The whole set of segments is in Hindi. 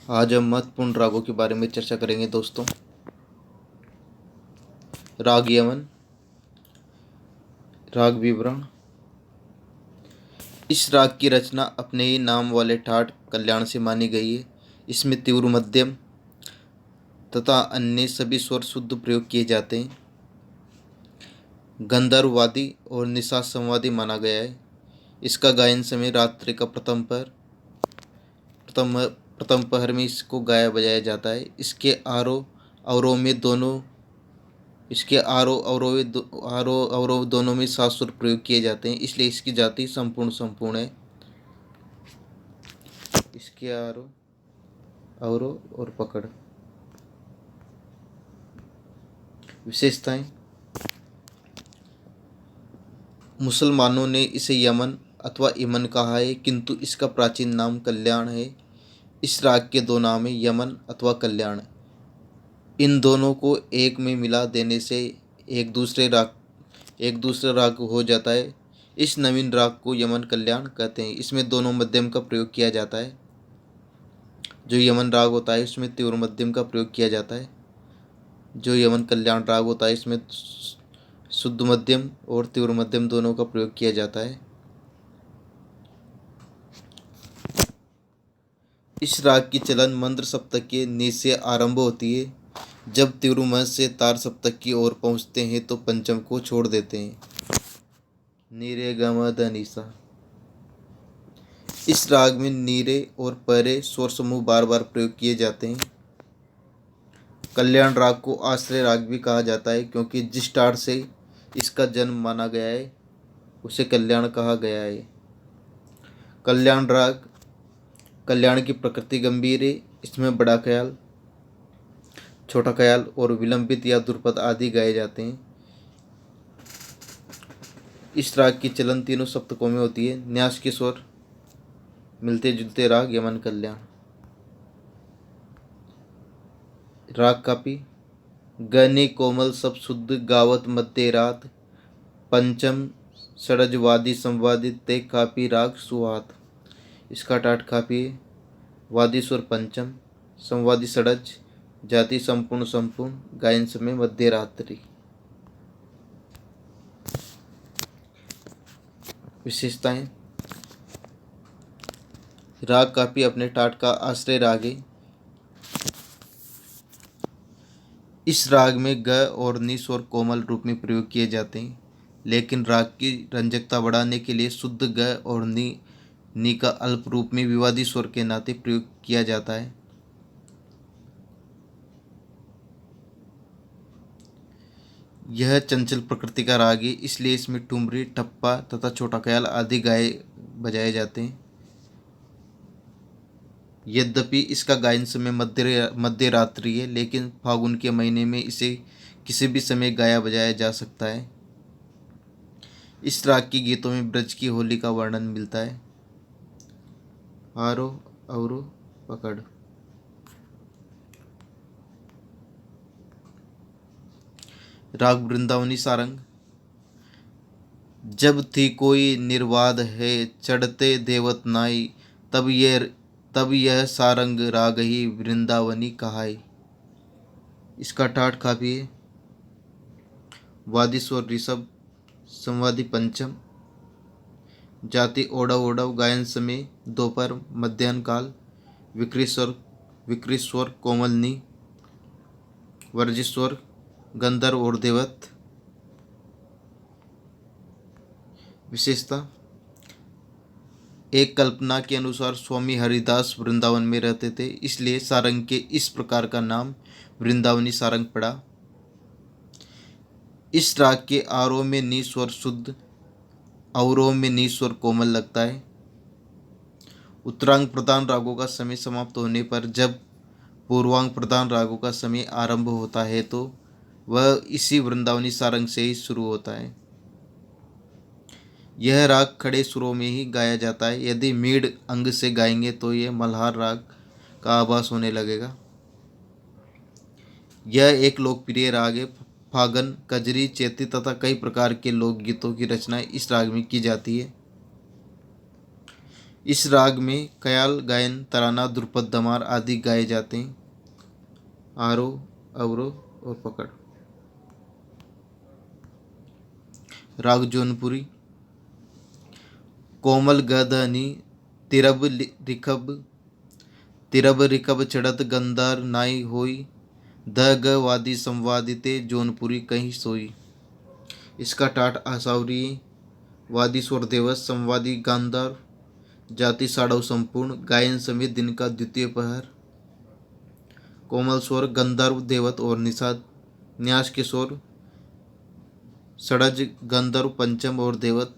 आज हम महत्वपूर्ण रागों के बारे में चर्चा करेंगे दोस्तों। राग यमन। राग विवरण। इस राग की रचना अपने ही नाम वाले ठाट कल्याण से मानी गई है। इसमें तीव्र, मध्यम तथा अन्य सभी स्वर शुद्ध प्रयोग किए जाते हैं। गंधर्ववादी और निषाद संवादी माना गया है। इसका गायन समय रात्रि का प्रथम पहर में इसको गाया बजाया जाता है। इसके आरोह अवरोह दोनों में सात सुर प्रयोग किए जाते हैं, इसलिए इसकी जाति संपूर्ण है। इसके आरोह अवरोह और पकड़। विशेषताएं। मुसलमानों ने इसे यमन अथवा इमन कहा है, किंतु इसका प्राचीन नाम कल्याण है। इस राग के दो नाम हैं, यमन अथवा कल्याण। इन दोनों को एक में मिला देने से एक दूसरे राग हो जाता है। इस नवीन राग को यमन कल्याण कहते हैं। इसमें दोनों मध्यम का प्रयोग किया जाता है। जो यमन राग होता है इसमें तीव्र मध्यम का प्रयोग किया जाता है। जो यमन कल्याण राग होता है इसमें शुद्ध मध्यम और तीव्र मध्यम दोनों का प्रयोग किया जाता है। इस राग की चलन मंद्र सप्तक के नि से आरंभ होती है। जब तीव्र मध्य से तार सप्तक की ओर पहुंचते हैं तो पंचम को छोड़ देते हैं। नीरे गम ध निसा। इस राग में नीरे और परे स्वर समूह बार बार प्रयोग किए जाते हैं। कल्याण राग को आश्रय राग भी कहा जाता है, क्योंकि जिस टार से इसका जन्म माना गया है उसे कल्याण कहा गया है। कल्याण की प्रकृति गंभीर है। इसमें बड़ा ख्याल, छोटा ख्याल और विलंबित या ध्रुपद आदि गाए जाते हैं। इस राग की चलन तीनों सप्तकों में होती है। न्यास के स्वर मिलते जुलते राग यमन कल्याण। राग कापी। गने कोमल सब शुद्ध गावत मध्य रात। पंचम षडजवादी संवादित ते कापी राग सुहात। इसका टाट कापी है। वादी स्वर पंचम, संवादी षडज, जाति संपूर्ण, गायन समय मध्य रात्रि। विशेषताएं। राग कापी अपने टाट का आश्रय राग है। इस राग में ग और नि स्वर कोमल रूप में प्रयोग किए जाते हैं, लेकिन राग की रंजकता बढ़ाने के लिए शुद्ध ग और नि का अल्प रूप में विवादी स्वर के नाते प्रयोग किया जाता है। यह चंचल प्रकृति का राग है, इसलिए इसमें ठुमरी, ठप्पा तथा छोटा ख्याल आदि गाए बजाए जाते हैं। यद्यपि इसका गायन समय मध्य रात्रि है, लेकिन फागुन के महीने में इसे किसी भी समय गाया बजाया जा सकता है। इस राग के गीतों में ब्रज की होली का वर्णन मिलता है। आरोह अवरोह पकड़। राग वृंदावनी सारंग। जब थी कोई निर्वाद है चढ़ते देवत नाई, तब यह सारंग राग ही वृंदावनी कहाई। इसका ठाठ काफी है। वादी स्वर ऋषभ, संवादी पंचम, जाति ओडव, गायन समय दोपहर मध्याह्न काल। विकृत स्वर कोमल नी, वर्जित स्वर गंधर्व और देवत। विशेषता। एक कल्पना के अनुसार स्वामी हरिदास वृंदावन में रहते थे, इसलिए सारंग के इस प्रकार का नाम वृंदावनी सारंग पड़ा। इस राग के आरोह में नी स्वर शुद्ध, अवरोह में नी स्वर कोमल लगता है। उत्तरांग प्रधान रागों का समय समाप्त होने पर जब पूर्वांग प्रधान रागों का समय आरंभ होता है तो वह इसी वृंदावनी सारंग से ही शुरू होता है। यह राग खड़े सुरों में ही गाया जाता है। यदि मीड अंग से गाएंगे तो यह मल्हार राग का आभास होने लगेगा। यह एक लोकप्रिय राग है। फागन, कजरी, चैती तथा कई प्रकार के लोकगीतों की रचना इस राग में की जाती है। इस राग में ख्याल, गायन, तराना, ध्रुपद, दमार आदि गाए जाते हैं। आरोह, अवरोह और पकड़। राग जौनपुरी। कोमल ग ध नि, तिरब रिखब, तिरब रिकब चढ़त गंधार नाई होई, ध ग वादी संवादिते जौनपुरी कहीं सोई। इसका टाट आसावरी, वादी स्वर देवस, संवादी गांधार, जाति साड़व संपूर्ण, गायन समेत दिन का द्वितीय पहर। कोमल स्वर गंधर्व, देवत और निषाद, न्यास के स्वर षडज, गंधर्व, पंचम और देवत।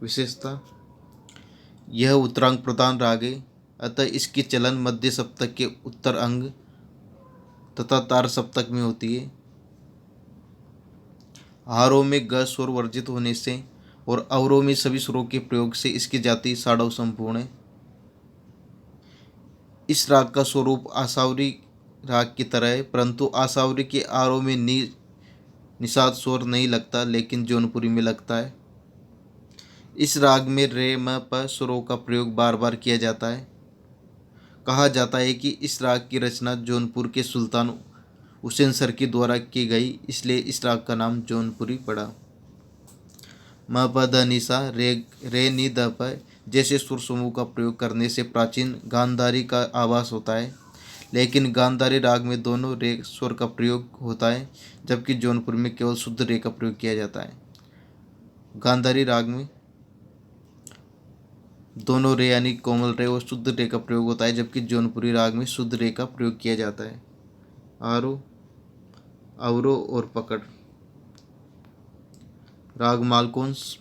विशेषता, यह उत्तरांग प्रधान राग है, अतः इसकी चलन मध्य सप्तक के उत्तर अंग तथा तार सप्तक में होती है। हारों में ग स्वर वर्जित होने से और अवरों में सभी स्वरों के प्रयोग से इसकी जाति साड़व संपूर्ण है। इस राग का स्वरूप आसावरी राग की तरह है, परंतु आसावरी के आरोह में निषाद स्वर नहीं लगता, लेकिन जौनपुरी में लगता है। इस राग में रे म प स्वरों का प्रयोग बार बार किया जाता है। कहा जाता है कि इस राग की रचना जौनपुर के सुल्तान हुसैन सर के द्वारा की गई, इसलिए इस राग का नाम जौनपुरी पड़ा। म प ध नि सा, रे नि ध प जैसे सुर समूह का प्रयोग करने से प्राचीन गांधारी का आभास होता है, लेकिन गांधारी राग में दोनों रे स्वर का प्रयोग होता है, जबकि जौनपुर में केवल शुद्ध रे का प्रयोग किया जाता है। गांधारी राग में दोनों रे यानी कोमल रे और शुद्ध रे का प्रयोग होता है, जबकि जौनपुरी राग में शुद्ध रे का प्रयोग किया जाता है। आरोह, अवरोह और पकड़। राग मालकोंस।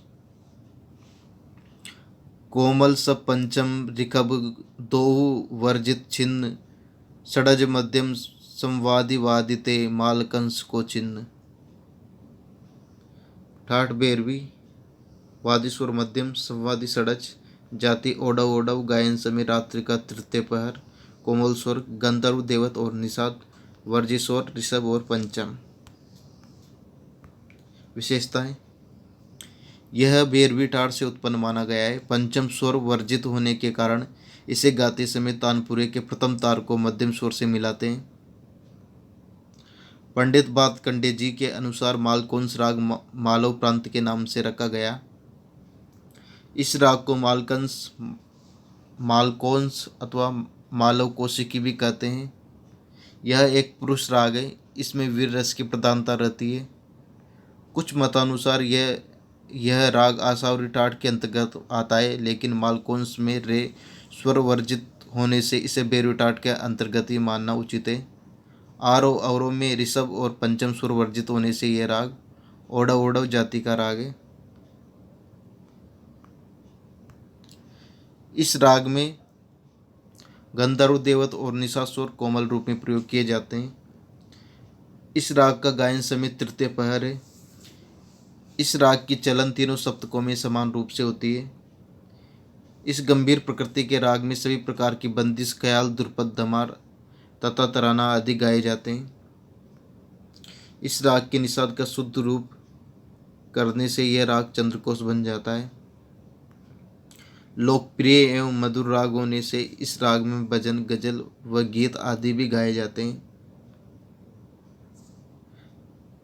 कोमल स पंचम रिखब, दोहु वर्जित छिन्न, षडज मध्यम संवादी वादिते मालकंस को चिन्ह। ठाठ भैरवी, वादी स्वर मध्यम, संवादी षडज, जाति ओडव ओडव, गायन समय रात्रि का तृतीय पहर। कोमल स्वर गंधर्व, देवत और निषाद, वर्जित स्वर ऋषभ और पंचम। विशेषताएं, यह भैरवी ठाठ से उत्पन्न माना गया है। पंचम स्वर वर्जित होने के कारण इसे गाते समय तानपुरे के प्रथम तार को मध्यम स्वर से मिलाते हैं। पंडित बातकंडे जी के अनुसार मालकोंस राग मालव प्रांत के नाम से रखा गया। इस राग को मालकोंस अथवा मालव कौशिकी भी कहते हैं। यह एक पुरुष राग है, इसमें वीर रस की प्रधानता रहती है। कुछ मतानुसार यह राग आसावरी ठाठ के अंतर्गत आता है, लेकिन मालकोंस में रे स्वर वर्जित होने से इसे भैरवी ठाठ के अंतर्गत ही मानना उचित है। आरोह अवरोह में ऋषभ और पंचम स्वर वर्जित होने से यह राग ओडव ओडव जाति का राग है। इस राग में गंधर्व, देवत और निषाद स्वर कोमल रूप में प्रयोग किए जाते हैं। इस राग का गायन समेत तृतीय पहर है। इस राग की चलन तीनों सप्तकों में समान रूप से होती है। इस गंभीर प्रकृति के राग में सभी प्रकार की बंदिश, ख्याल, ध्रुपद, धमार तथा तराना आदि गाए जाते हैं। इस राग के निषाद का शुद्ध रूप करने से यह राग चंद्रकोश बन जाता है। लोकप्रिय एवं मधुर राग होने से इस राग में भजन, गजल व गीत आदि भी गाए जाते हैं।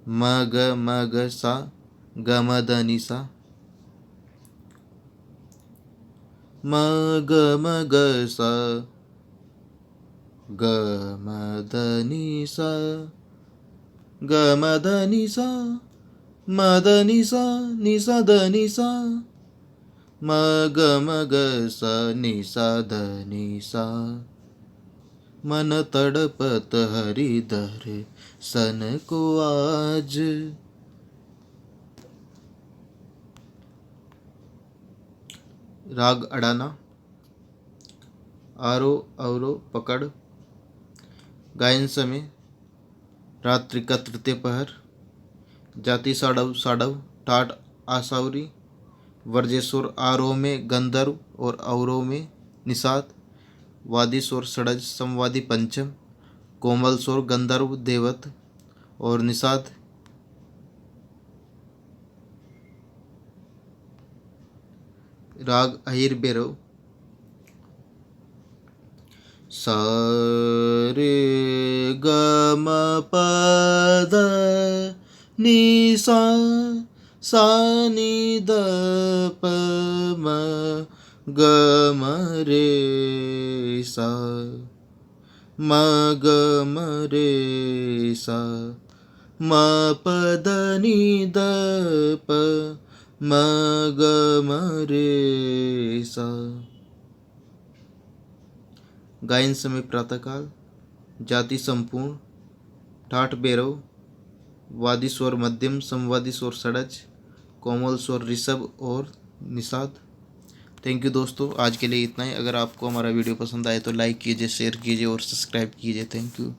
म ग सा, ग म ध नि सा, म ग सा, ग म ध नि सा, ग म ध नि सा, म ध नि सा, नि सा ध नि सा, म ग सा, नि सा ध नि सा, मन तड़पत हरिधर सन को आज। राग अडाना। आरोह अवरोह पकड़। गायन समय रात्रि का तृतीय पहर। जाति साड़व साड़व, ठाठ आसावरी, वर्जेश्वर आरोह में गंधर्व और अवरोह में निषाद, वादी स्वर षडज, संवादी पंचम, कोमल स्वर गंधर्व, देवत और निषाद। राग अहिर भैरव। सा रे ग म प द नि सा, सा नि द प म ग म रे सा, म ग म रे सा, म प द नि द प म ग म रे सा। गायन समय प्रातःकाल। जाति संपूर्ण। ठाठ भैरव। वादी स्वर मध्यम, संवादी स्वर षडज, कोमल स्वर ऋषभ और निषाद। थैंक यू दोस्तों, आज के लिए इतना ही। अगर आपको हमारा वीडियो पसंद आए तो लाइक कीजिए, शेयर कीजिए और सब्सक्राइब कीजिए। Thank you.